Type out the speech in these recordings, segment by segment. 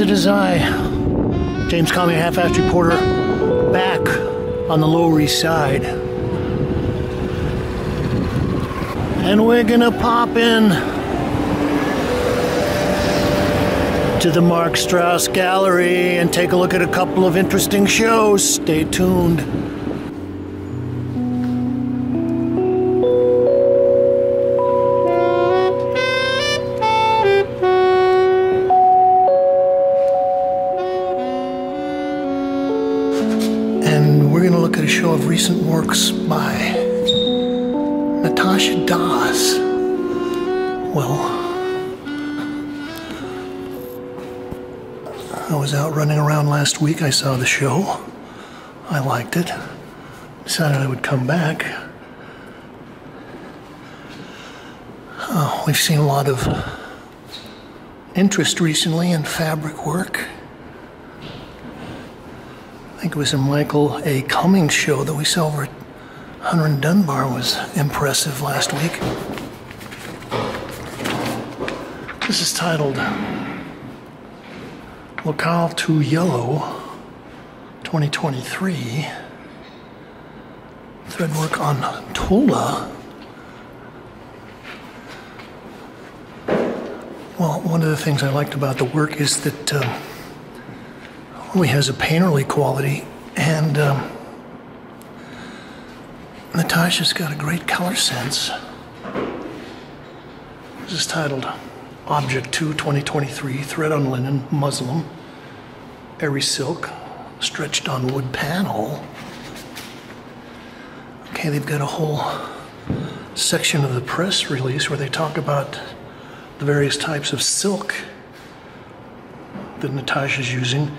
it is I, James Kalm, your half-assed reporter, back on the Lower East Side. And we're gonna pop in to the MARC STRAUS gallery and take a look at a couple of interesting shows. Stay tuned. And we're gonna look at a show of recent works by Natasha. Well, I was out running around last week. I saw the show. I liked it. Decided I would come back. We've seen a lot of interest recently in fabric work. I think it was a Michael A. Cummings show that we saw over at Hunter and Dunbar was impressive last week. This is titled Locale to Yellow 2023. Threadwork on Tola. Well, one of the things I liked about the work is that he has a painterly quality, and Natasha's got a great color sense. This is titled Object 2 2023, thread on linen, muslin, airy silk, stretched on wood panel. Okay, they've got a whole section of the press release where they talk about the various types of silk that Natasha's using.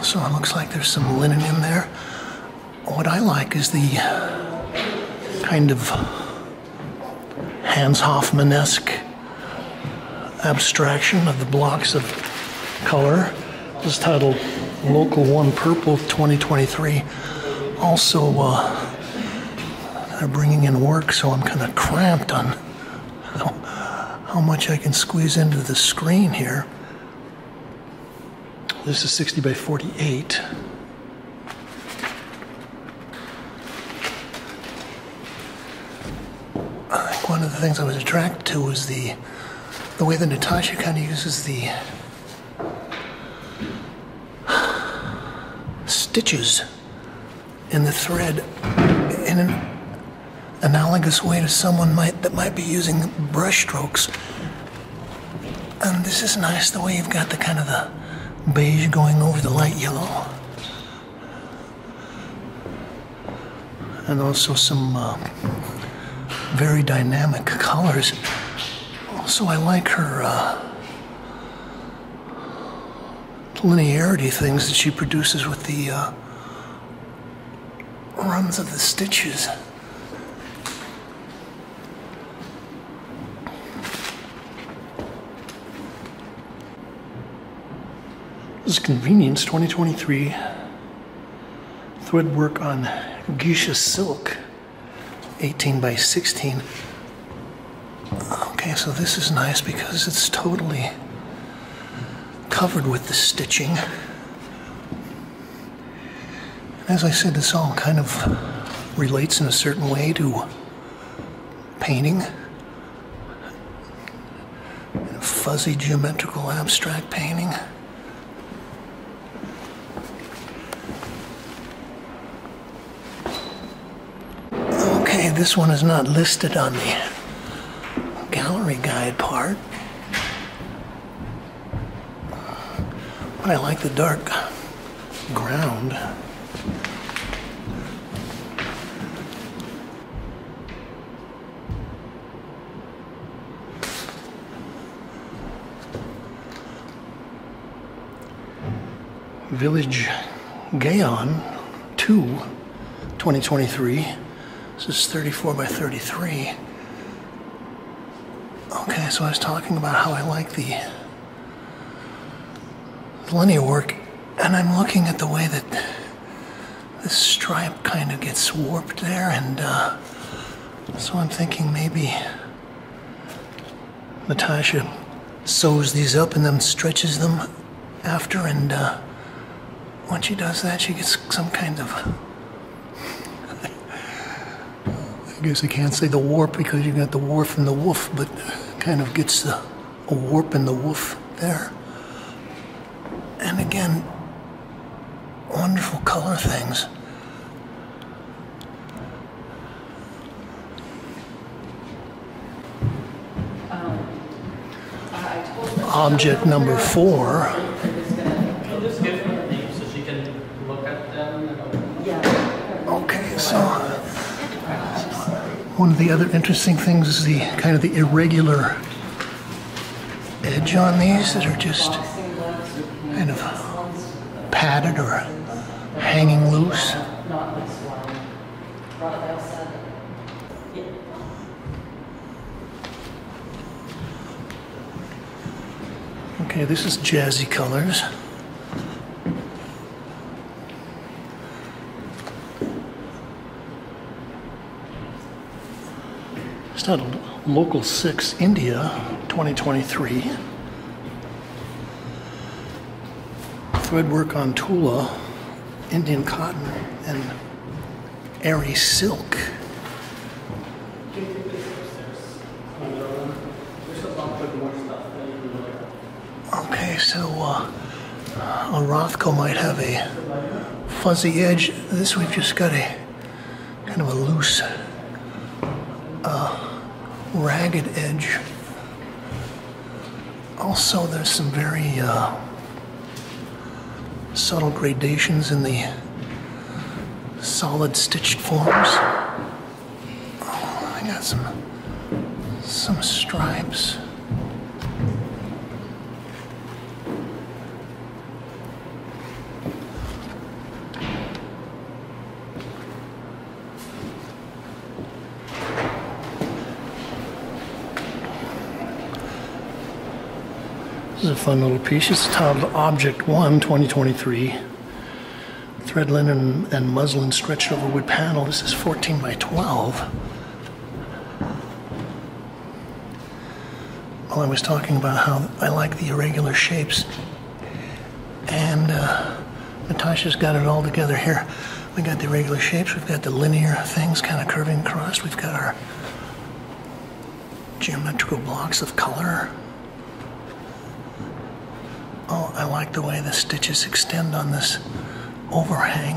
So it looks like there's some linen in there. What I like is the kind of Hans Hofmann-esque abstraction of the blocks of color. This is titled Local 1 Purple 2023. Also, they're bringing in work, so I'm kind of cramped on how much I can squeeze into the screen here. This is 60 by 48. I think one of the things I was attracted to was the way that Natasha kind of uses the stitches in the thread in an analogous way to someone that might be using brush strokes. And this is nice, the way you've got the kind of the beige going over the light yellow. And also some very dynamic colors. Also, I like her linearity things that she produces with the runs of the stitches. This is Convenience 2023. Thread work on geisha silk, 18 by 16. Okay, so this is nice because it's totally covered with the stitching. As I said, this all kind of relates in a certain way to painting. Fuzzy geometrical abstract painting. Okay, this one is not listed on the gallery guide part. But I like the dark ground. Village Gaon 2 2023. This is 34 by 33. Okay, so I was talking about how I like the linear work, and I'm looking at the way that this stripe kind of gets warped there, and So I'm thinking maybe Natasha sews these up and then stretches them after, and when she does that, she gets some kind of, I guess I can't say the warp because you got the warp and the woof, but kind of gets a warp in the woof there. And again, wonderful color things. Object number 4. Okay, so one of the other interesting things is the kind of the irregular edge on these that are just kind of padded or hanging loose. Okay, this is jazzy colors. It's titled Local 6 India 2023. Threadwork on Tula, Indian cotton, and airy silk. Okay, so a Rothko might have a fuzzy edge. This we've just got a kind of a loose, ragged edge. Also, there's some very subtle gradations in the solid stitched forms. Oh, I got some stripes. This is a fun little piece. It's titled Object 1 2023. Thread linen and muslin stretched over wood panel. This is 14 by 12. Well, I was talking about how I like the irregular shapes, and Natasha's got it all together here. We got the irregular shapes, we've got the linear things kind of curving across, we've got our geometrical blocks of color. Oh, I like the way the stitches extend on this overhang.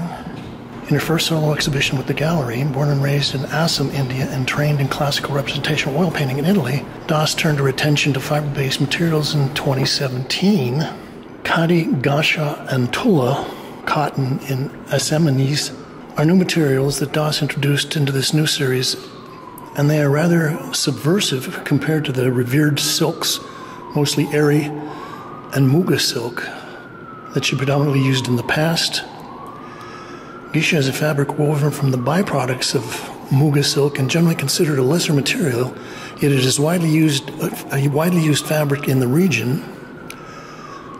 In her first solo exhibition with the gallery, born and raised in Assam, India, and trained in classical representation oil painting in Italy, Das turned her attention to fiber-based materials in 2017. Khadi, Gasha, and Tula, cotton in Assamese, are new materials that Das introduced into this new series, and they are rather subversive compared to the revered silks, mostly airy and muga silk, that she predominantly used in the past. Geisha is a fabric woven from the byproducts of muga silk and generally considered a lesser material, yet it is a widely used fabric in the region.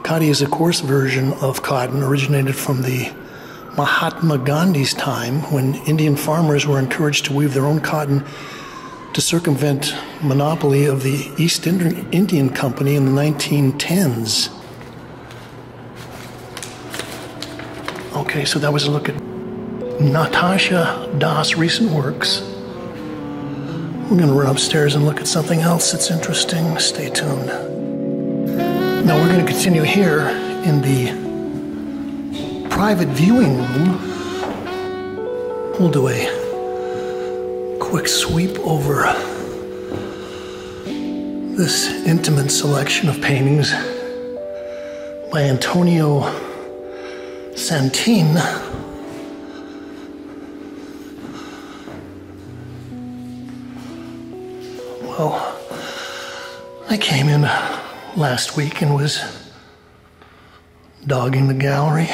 Khadi is a coarse version of cotton originated from the Mahatma Gandhi's time, when Indian farmers were encouraged to weave their own cotton to circumvent monopoly of the East Indian Company in the 1910s. Okay, so that was a look at Natasha Das' recent works. We're going to run upstairs and look at something else that's interesting. Stay tuned. Now we're going to continue here in the private viewing room. We'll do a quick sweep over this intimate selection of paintings by Antonio Santín. Well, I came in last week and was dogging the gallery,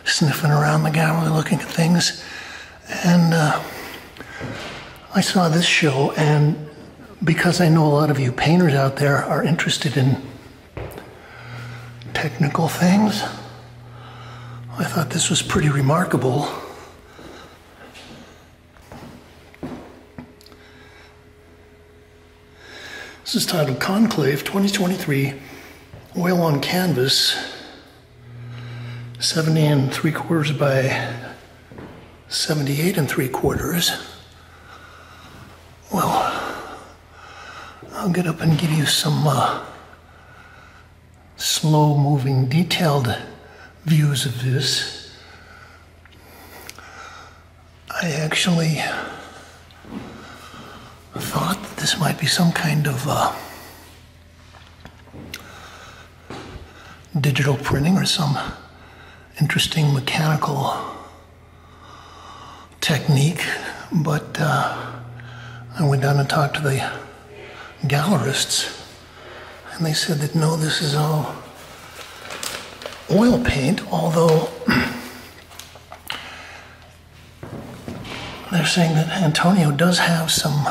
sniffing around the gallery, looking at things, and I saw this show, and because I know a lot of you painters out there are interested in technical things, I thought this was pretty remarkable. This is titled Conclave 2023 Oil on Canvas, 70 3/4 by 78 3/4. Well, I'll get up and give you some slow-moving, detailed views of this. I actually thought that this might be some kind of digital printing or some interesting mechanical technique, but I went down and talked to the gallerists, and they said that no, this is all oil paint, although they're saying that Antonio does have some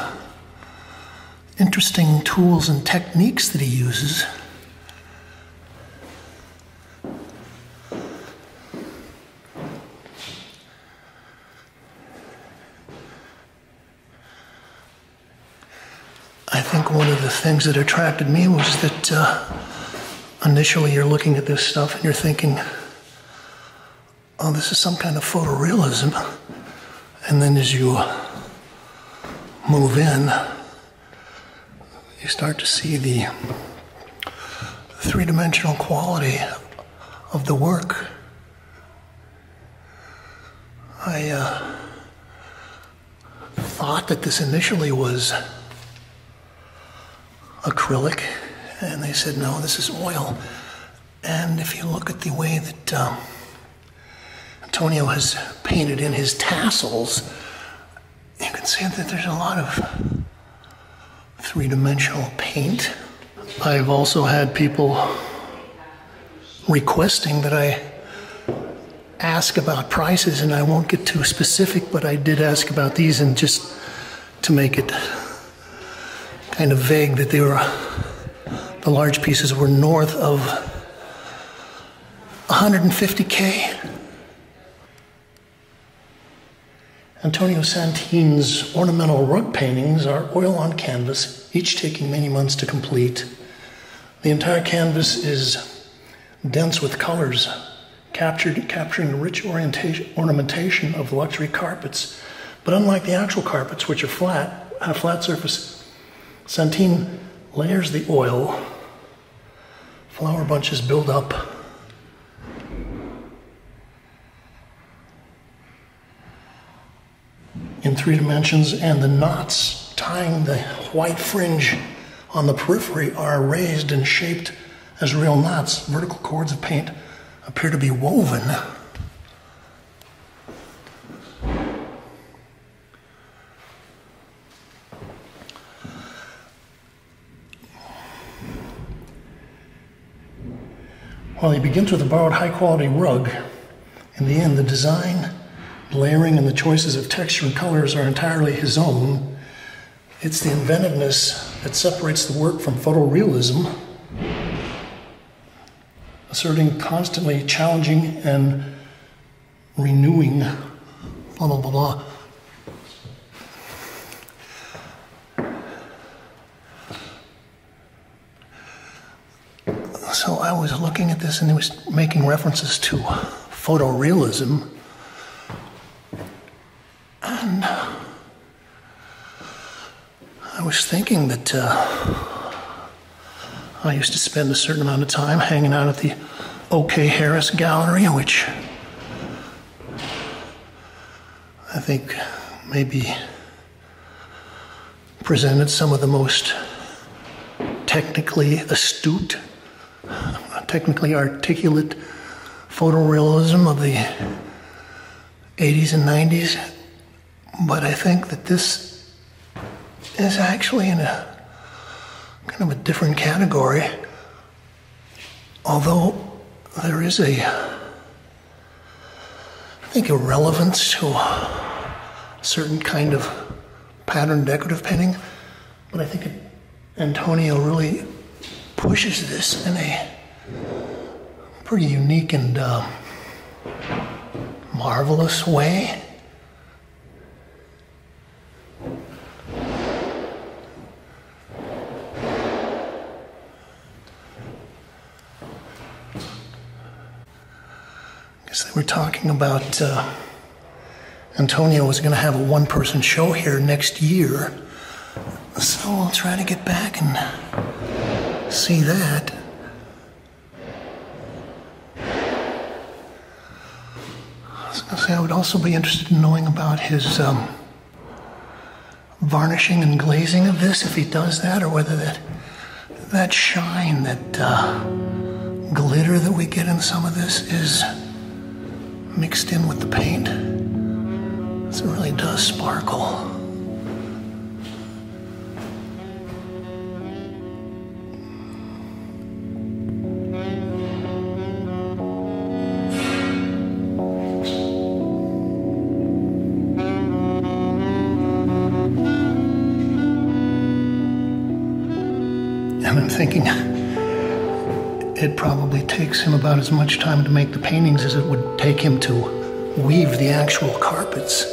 interesting tools and techniques that he uses. I think one of the things that attracted me was that initially you're looking at this stuff and you're thinking, oh, this is some kind of photorealism. And then as you move in, you start to see the three-dimensional quality of the work. I thought that this initially was acrylic, and they said, no, this is oil. And if you look at the way that Antonio has painted in his tassels, you can see that there's a lot of three-dimensional paint. I've also had people requesting that I ask about prices, and I won't get too specific, but I did ask about these, and just to make it kind of vague, that they were, the large pieces were north of 150K. Antonio Santin's ornamental rug paintings are oil on canvas, each taking many months to complete. The entire canvas is dense with colors, capturing the rich ornamentation of luxury carpets. But unlike the actual carpets, which are flat, have a flat surface, Santin layers the oil, flower bunches build up, in 3 dimensions, and the knots tying the white fringe on the periphery are raised and shaped as real knots. Vertical cords of paint appear to be woven. While he begins with a borrowed high-quality rug, in the end, the design, layering, and the choices of texture and colors are entirely his own. It's the inventiveness that separates the work from photorealism, asserting constantly challenging and renewing, blah, blah, blah, blah. So I was looking at this, and it was making references to photorealism. And I was thinking that I used to spend a certain amount of time hanging out at the O.K. Harris Gallery, which I think maybe presented some of the most technically astute, technically articulate photorealism of the 80s and 90s. But I think that this is actually in a kind of a different category, although there is a, I think, a relevance to a certain kind of pattern decorative painting. But I think Antonio really pushes this in a pretty unique and marvelous way. Because they were talking about Antonio was going to have a one-person show here next year. So I'll try to get back and see that. I was going to say I would also be interested in knowing about his varnishing and glazing of this, if he does that, or whether that shine, that glitter that we get in some of this is mixed in with the paint. So it really does sparkle. And I'm thinking it probably takes him about as much time to make the paintings as it would take him to weave the actual carpets.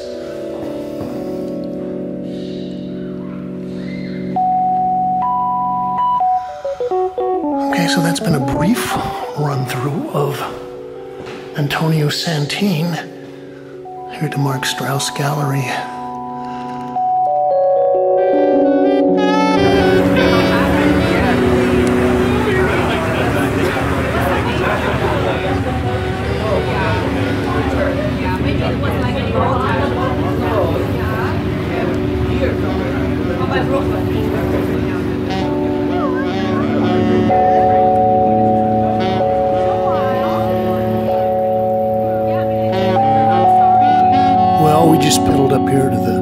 Okay, so that's been a brief run-through of Antonio Santín here at the MARC STRAUS Gallery. Well, we just pedaled up here to the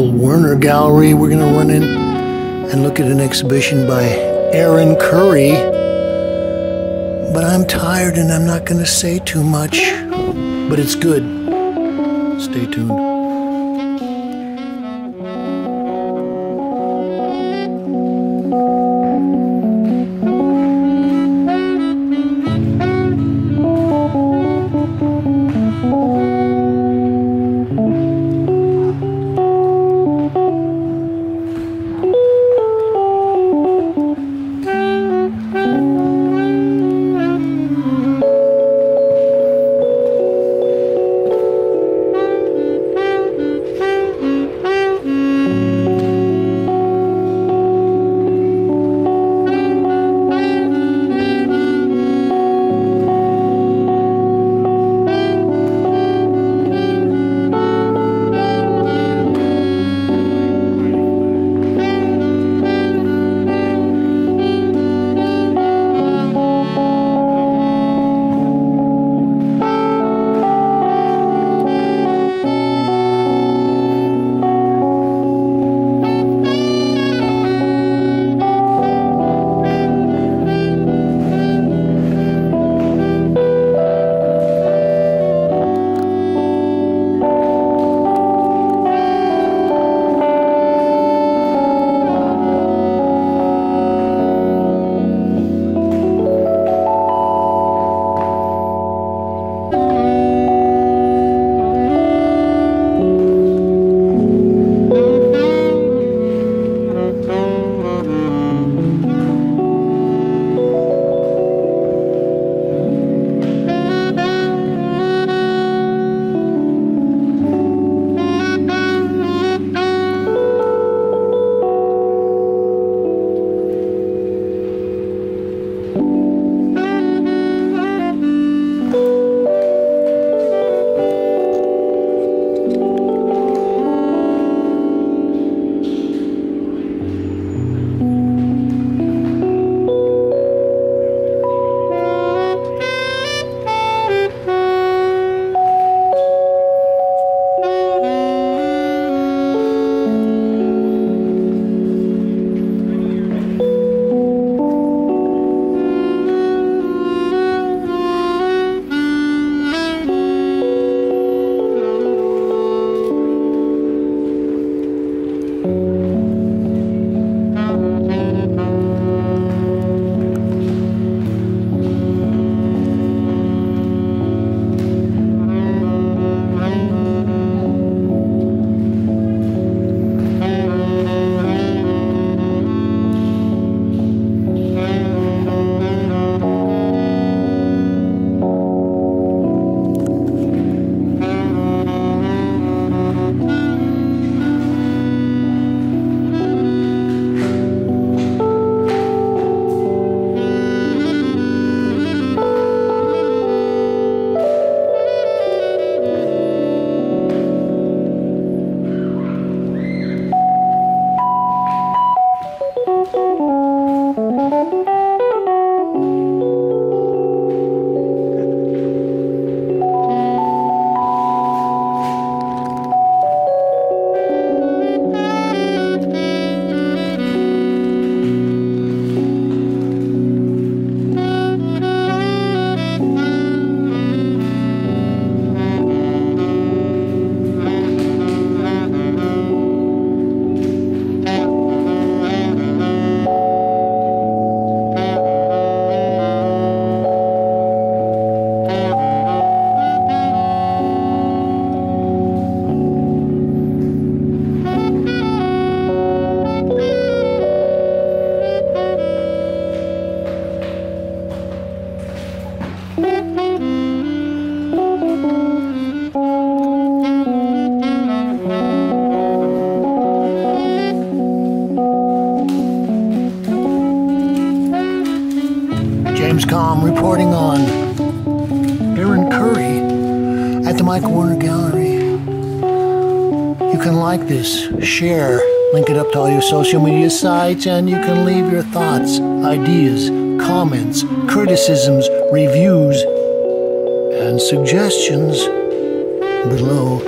Werner Gallery. We're going to run in and look at an exhibition by Arron Curry. But I'm tired and I'm not going to say too much. But it's good. Stay tuned. Kalm reporting on Arron Curry at the Mike Werner Gallery. You can like this, share, link it up to all your social media sites, and you can leave your thoughts, ideas, comments, criticisms, reviews, and suggestions below,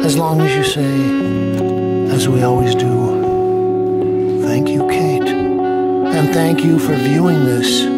as long as you say, as we always do, thank you, Kate, and thank you for viewing this.